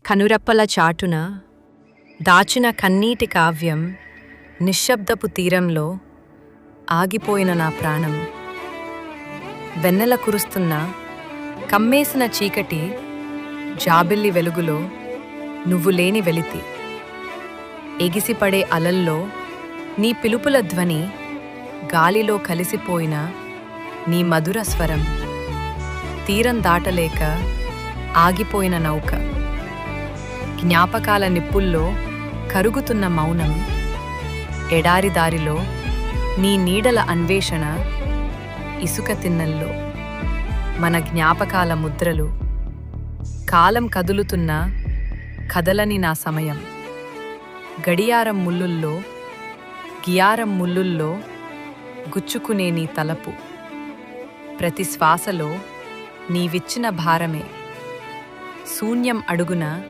కనురెప్పల చాటున దాచిన కన్నీటి కావ్యం, నిశ్శబ్దపు తీరంలో ఆగిపోయిన నా ప్రాణం. వెన్నెల కురుస్తున్న కమ్మేసిన చీకటి జాబిల్లి వెలుగులో నువ్వు లేని వెలితి. ఎగిసిపడే అలల్లో నీ పిలుపుల ధ్వని, గాలిలో కలిసిపోయిన నీ మధుర స్వరం. తీరం దాటలేక ఆగిపోయిన నౌక, జ్ఞాపకాల నిప్పుల్లో కరుగుతున్న మౌనం. ఎడారి దారిలో నీ నీడల అన్వేషణ, ఇసుక తిన్నల్లో మన జ్ఞాపకాల ముద్రలు. కాలం కదులుతున్న కదలని నా సమయం, గడియారం ముల్లుల్లో గియారం ముల్లుల్లో గుచ్చుకునే నీ తలపు. ప్రతి శ్వాసలో నీవిచ్చిన భారమే, శూన్యం అడుగున